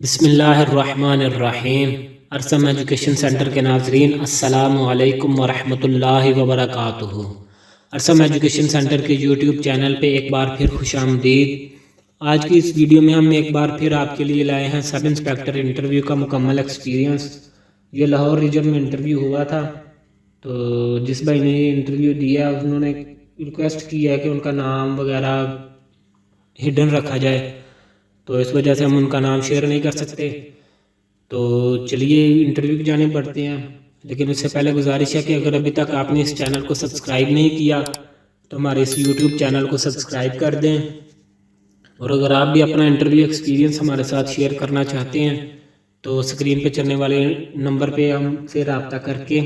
بسم اللہ الرحمن الرحیم۔ ارسم ایجوکیشن سینٹر کے ناظرین السلام علیکم ورحمۃ اللہ وبرکاتہ۔ ارسم ایجوکیشن سینٹر کے یوٹیوب چینل پہ ایک بار پھر خوش آمدید۔ آج کی اس ویڈیو میں ہم ایک بار پھر آپ کے لیے لائے ہیں سب انسپیکٹر انٹرویو کا مکمل ایکسپیرینس۔ یہ لاہور ریجن میں انٹرویو ہوا تھا، تو جس بھائی نے یہ انٹرویو دیا انہوں نے ریکویسٹ کی ہے کہ ان کا نام وغیرہ ہڈن رکھا جائے، تو اس وجہ سے ہم ان کا نام شیئر نہیں کر سکتے۔ تو چلیے انٹرویو کی جانب بڑھتے ہیں، لیکن اس سے پہلے گزارش ہے کہ اگر ابھی تک آپ نے اس چینل کو سبسکرائب نہیں کیا تو ہمارے اس یوٹیوب چینل کو سبسکرائب کر دیں، اور اگر آپ بھی اپنا انٹرویو ایکسپیرینس ہمارے ساتھ شیئر کرنا چاہتے ہیں تو اسکرین پہ چلنے والے نمبر پہ ہم سے رابطہ کر کے،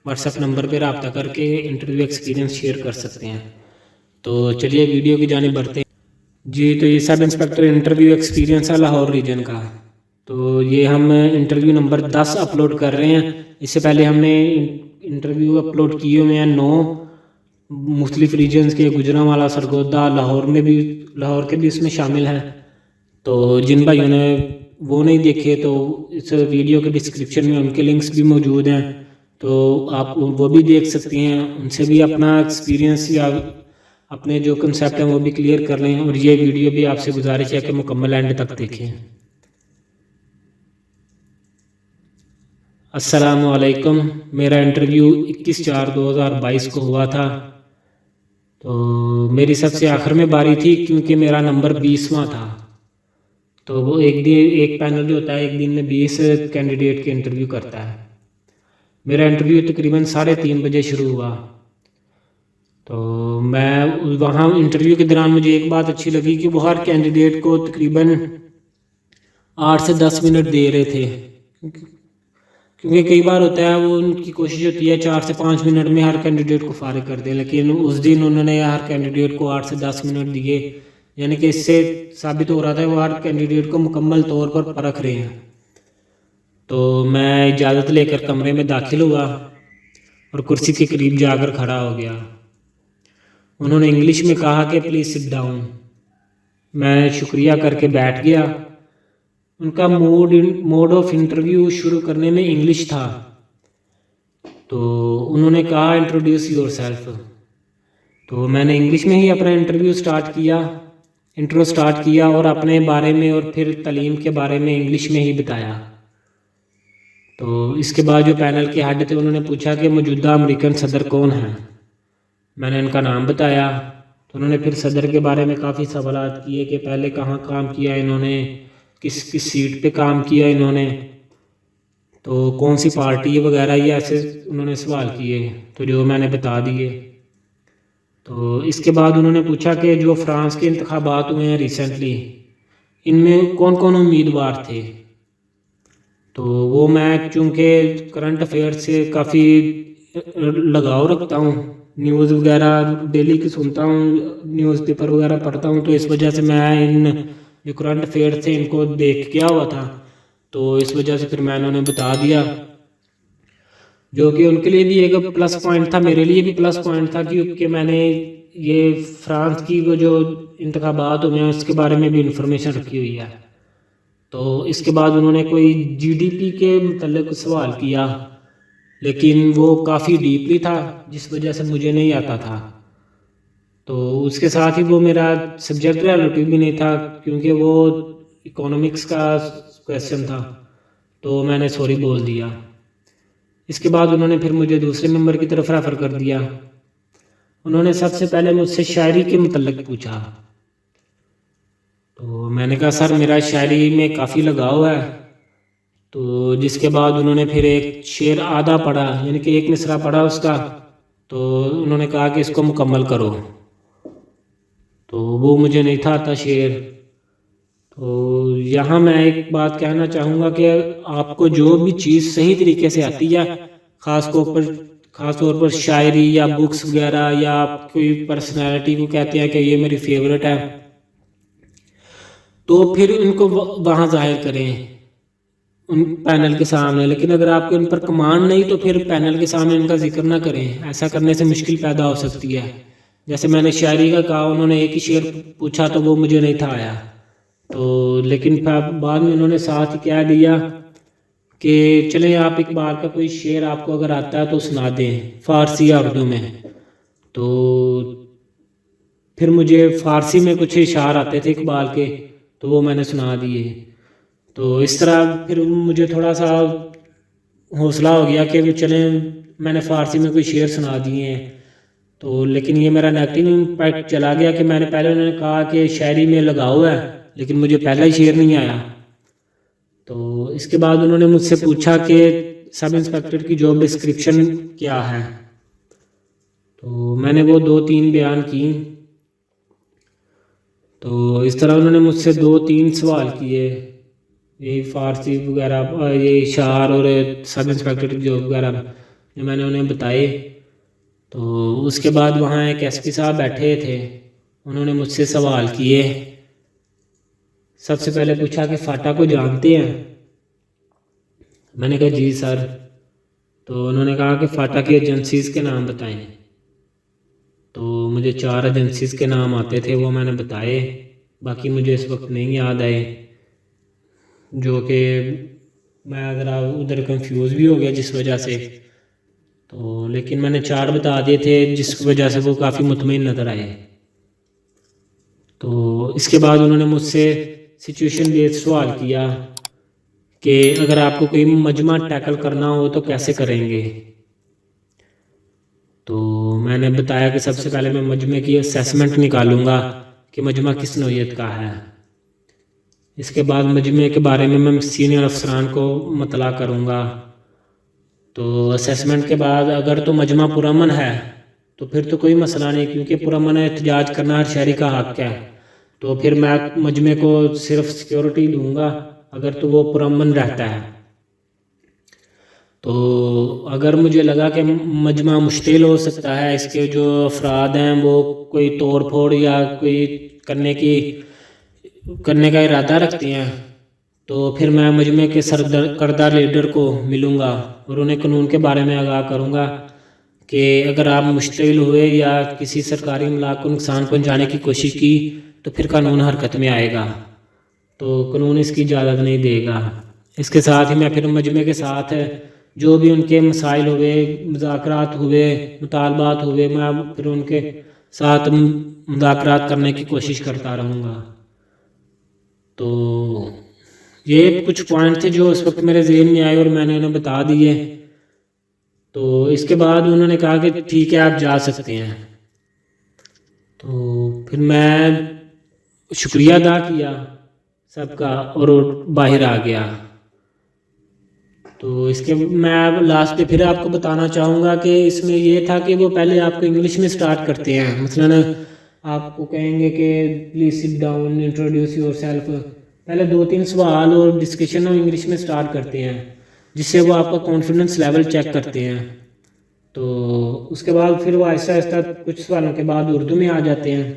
واٹس ایپ نمبر پہ رابطہ کر کے انٹرویو ایکسپیرینس شیئر کر سکتے ہیں۔ تو چلیے ویڈیو کی جانب بڑھتے ہیں۔ جی، تو یہ سب انسپیکٹر انٹرویو ایکسپیرینس ہے لاہور ریجن کا۔ تو یہ ہم انٹرویو نمبر 10 اپلوڈ کر رہے ہیں۔ اس سے پہلے ہم نے انٹرویو اپلوڈ کیے ہوئے ہیں 9 مختلف ریجنز کے، گجرانوالہ، سرگودا، لاہور کے بھی اس میں شامل ہیں۔ تو جن بھائیوں نے وہ نہیں دیکھے تو اس ویڈیو کے ڈسکرپشن میں ان کے لنکس بھی موجود ہیں، تو آپ وہ بھی دیکھ سکتے ہیں، ان سے بھی اپنا ایکسپیرینس یا اپنے جو کنسیپٹ ہیں وہ بھی کلیئر کر لیں، اور یہ ویڈیو بھی آپ سے گزارش ہے کہ مکمل اینڈ تک دیکھیں۔ السلام علیکم۔ میرا انٹرویو 21/4/2022 کو ہوا تھا، تو میری سب سے آخر میں باری تھی کیونکہ میرا نمبر 20واں تھا۔ تو وہ ایک پینل جو ہوتا ہے ایک دن میں 20 کینڈیڈیٹ کے انٹرویو کرتا ہے۔ میرا انٹرویو تقریباً 3:30 بجے شروع ہوا۔ تو میں وہاں انٹرویو کے دوران مجھے ایک بات اچھی لگی کہ وہ ہر کینڈیڈیٹ کو تقریباً 8 سے 10 منٹ دے رہے تھے، کیونکہ کئی بار ہوتا ہے وہ ان کی کوشش ہوتی ہے 4 سے 5 منٹ میں ہر کینڈیڈیٹ کو فارغ کر دیں، لیکن اس دن انہوں نے ہر کینڈیڈیٹ کو 8 سے 10 منٹ دیے، یعنی کہ اس سے ثابت ہو رہا تھا وہ ہر کینڈیڈیٹ کو مکمل طور پر پرکھ رہے ہیں۔ تو میں اجازت لے کر کمرے میں داخل ہوا اور کرسی کے قریب جا کر کھڑا ہو گیا۔ انہوں نے انگلش میں کہا کہ پلیز سٹ ڈاؤن۔ میں شکریہ کر کے بیٹھ گیا۔ ان کا موڈ آف انٹرویو شروع کرنے میں انگلش تھا، تو انہوں نے کہا انٹروڈیوس یور سیلف۔ تو میں نے انگلش میں ہی اپنا انٹرو سٹارٹ کیا اور اپنے بارے میں اور پھر تعلیم کے بارے میں انگلش میں ہی بتایا۔ تو اس کے بعد جو پینل کے ہیڈ تھے انہوں نے پوچھا کہ موجودہ امریکن صدر کون ہیں۔ میں نے ان کا نام بتایا، تو انہوں نے پھر صدر کے بارے میں کافی سوالات کیے کہ پہلے کہاں کام کیا انہوں نے، کس سیٹ پہ کام کیا انہوں نے، تو کون سی پارٹی وغیرہ، یہ ایسے انہوں نے سوال کیے، تو جو میں نے بتا دیے۔ تو اس کے بعد انہوں نے پوچھا کہ جو فرانس کے انتخابات ہوئے ہیں ریسنٹلی، ان میں کون کون امیدوار تھے۔ تو وہ میں چونکہ کرنٹ افیئر سے کافی لگاؤ رکھتا ہوں، نیوز وغیرہ ڈیلی کی سنتا ہوں، نیوز پیپر وغیرہ پڑھتا ہوں، تو اس وجہ سے میں ان جو کرنٹ افیئر تھے ان کو دیکھ کیا ہوا تھا، تو اس وجہ سے پھر میں انہوں نے بتا دیا، جو کہ ان کے لیے بھی ایک پلس پوائنٹ تھا، میرے لیے بھی پلس پوائنٹ تھا، کیونکہ میں نے یہ فرانس کی وہ جو انتخابات ہوئے ہیں اس کے بارے میں بھی انفارمیشن رکھی ہوئی ہے۔ تو اس کے بعد انہوں نے کوئی GDP کے متعلق سوال کیا، لیکن وہ کافی ڈیپلی تھا جس وجہ سے مجھے نہیں آتا تھا، تو اس کے ساتھ ہی وہ میرا سبجیکٹ ریلیٹیو بھی نہیں تھا کیونکہ وہ اکونومکس کا کویسچن تھا، تو میں نے سوری بول دیا۔ اس کے بعد انہوں نے پھر مجھے دوسرے نمبر کی طرف ریفر کر دیا۔ انہوں نے سب سے پہلے مجھ سے شاعری کے متعلق پوچھا، تو میں نے کہا سر میرا شاعری میں کافی لگاؤ ہے، تو جس کے بعد انہوں نے پھر ایک شعر آدھا پڑھا، یعنی کہ ایک مصرع پڑھا اس کا، تو انہوں نے کہا کہ اس کو مکمل کرو، تو وہ مجھے نہیں تھا آتا شعر۔ تو یہاں میں ایک بات کہنا چاہوں گا کہ آپ کو جو بھی چیز صحیح طریقے سے آتی ہے، خاص طور پر شاعری یا بکس وغیرہ، یا آپ کوئی پرسنالٹی کو کہتے ہیں کہ یہ میری فیورٹ ہے، تو پھر ان کو وہاں ظاہر کریں ان پینل کے سامنے، لیکن اگر آپ کو ان پر کمانڈ نہیں تو پھر پینل کے سامنے ان کا ذکر نہ کریں، ایسا کرنے سے مشکل پیدا ہو سکتی ہے۔ جیسے میں نے شاعری کا کہا، انہوں نے ایک ہی شعر پوچھا تو وہ مجھے نہیں تھا آیا، تو لیکن بعد میں انہوں نے ساتھ ہی کہہ دیا کہ چلیں آپ اقبال کا کوئی شعر آپ کو اگر آتا ہے تو سنا دیں فارسی یا اردو میں. تو پھر مجھے فارسی میں کچھ اشعار آتے تھے اقبال کے، تو وہ میں نے سنا دیے. تو اس طرح پھر مجھے تھوڑا سا حوصلہ ہو گیا کہ چلیں میں نے فارسی میں کوئی شعر سنا دیے ہیں. تو لیکن یہ میرا نیگیٹو امپیکٹ چلا گیا کہ میں نے پہلے انہوں نے کہا کہ شاعری میں لگاؤ ہے، لیکن مجھے پہلا ہی شعر نہیں آیا. تو اس کے بعد انہوں نے مجھ سے پوچھا کہ سب انسپیکٹر کی جاب ڈسکرپشن کیا ہے. تو میں نے وہ 2-3 بیان کی. تو اس طرح انہوں نے مجھ سے 2-3 سوال کیے، یہ فارسی وغیرہ، یہ اشعار اور سب انسپیکٹر کی جاب وغیرہ جو میں نے انہیں بتائے. تو اس کے بعد وہاں ایک ایس پی صاحب بیٹھے تھے، انہوں نے مجھ سے سوال کیے. سب سے پہلے پوچھا کہ فاٹا کو جانتے ہیں؟ میں نے کہا جی سر. تو انہوں نے کہا کہ فاٹا کی ایجنسیز کے نام بتائیں. تو مجھے 4 ایجنسیز کے نام آتے تھے، وہ میں نے بتائے، باقی مجھے اس وقت نہیں یاد آئے، جو کہ میں ذرا ادھر کنفیوز بھی ہو گیا جس وجہ سے. تو لیکن میں نے 4 بتا دیے تھے جس وجہ سے وہ کافی مطمئن نظر آئے. تو اس کے بعد انہوں نے مجھ سے سچویشن بیس سوال کیا کہ اگر آپ کو کوئی مجمع ٹیکل کرنا ہو تو کیسے کریں گے. تو میں نے بتایا کہ سب سے پہلے میں مجمع کی اسیسمنٹ نکالوں گا کہ مجمع کس نوعیت کا ہے. اس کے بعد مجمع کے بارے میں سینئر افسران کو مطلع کروں گا. تو اسیسمنٹ کے بعد اگر تو مجمع پرامن ہے تو پھر تو کوئی مسئلہ نہیں، کیونکہ پرامن احتجاج کرنا ہر شہری کا حق ہے. تو پھر میں مجمع کو صرف سیکیورٹی دوں گا اگر تو وہ پرامن رہتا ہے. تو اگر مجھے لگا کہ مجمع مشتعل ہو سکتا ہے، اس کے جو افراد ہیں وہ کوئی توڑ پھوڑ یا کوئی کرنے کا ارادہ رکھتے ہیں، تو پھر میں مجمع کے سرکردہ لیڈر کو ملوں گا اور انہیں قانون کے بارے میں آگاہ کروں گا کہ اگر آپ مشتعل ہوئے یا کسی سرکاری املاک کو نقصان پہنچانے کی کوشش کی تو پھر قانون حرکت میں آئے گا، تو قانون اس کی اجازت نہیں دے گا. اس کے ساتھ ہی میں پھر مجمع کے ساتھ جو بھی ان کے مسائل ہوئے، مذاکرات ہوئے، مطالبات ہوئے، میں پھر ان کے ساتھ مذاکرات کرنے کی کوشش کرتا رہوں گا. تو یہ کچھ پوائنٹ تھے جو اس وقت میرے ذہن میں آئے اور میں نے انہیں بتا دیے. تو اس کے بعد انہوں نے کہا کہ ٹھیک ہے آپ جا سکتے ہیں. تو پھر میں شکریہ ادا کیا سب کا اور باہر آ گیا. تو اس کے میں لاسٹ پہ پھر آپ کو بتانا چاہوں گا کہ اس میں یہ تھا کہ وہ پہلے آپ کو انگلش میں سٹارٹ کرتے ہیں. مثلاً آپ کو کہیں گے کہ please sit down, introduce your self, پہلے 2-3 سوال اور ڈسکشن انگلش میں سٹارٹ کرتے ہیں جس سے وہ آپ کا کانفیڈنس لیول چیک کرتے ہیں. تو اس کے بعد پھر وہ آہستہ آہستہ کچھ سوالوں کے بعد اردو میں آ جاتے ہیں،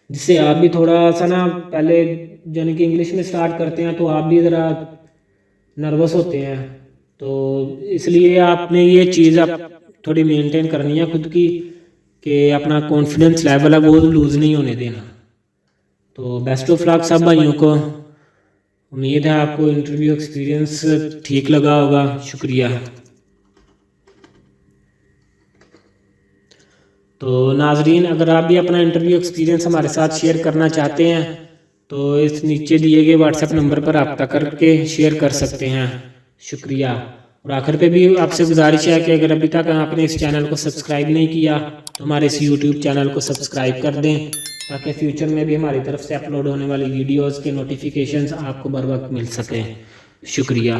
جس سے آپ بھی تھوڑا سا نا پہلے یعنی کہ انگلش میں سٹارٹ کرتے ہیں تو آپ بھی ذرا نروس ہوتے ہیں. تو اس لیے آپ نے یہ چیز آپ تھوڑی مینٹین کرنی ہے خود کی کہ اپنا کانفیڈنس لیول ہے وہ لوز نہیں ہونے دینا. تو بیسٹ آف لک سب بھائیوں کو. امید ہے آپ کو انٹرویو ایکسپیرینس ٹھیک لگا ہوگا. شکریہ. تو ناظرین، اگر آپ بھی اپنا انٹرویو ایکسپیرینس ہمارے ساتھ شیئر کرنا چاہتے ہیں تو اس نیچے دیے گئے واٹس ایپ نمبر پر رابطہ کر کے شیئر کر سکتے ہیں. شکریہ. اور آخر پہ بھی آپ سے گزارش ہے کہ اگر ابھی تک آپ نے اس چینل کو سبسکرائب نہیں کیا تو ہمارے اس یوٹیوب چینل کو سبسکرائب کر دیں تاکہ فیوچر میں بھی ہماری طرف سے اپلوڈ ہونے والی ویڈیوز کے نوٹیفیکیشنز آپ کو بر وقت مل سکیں. شکریہ.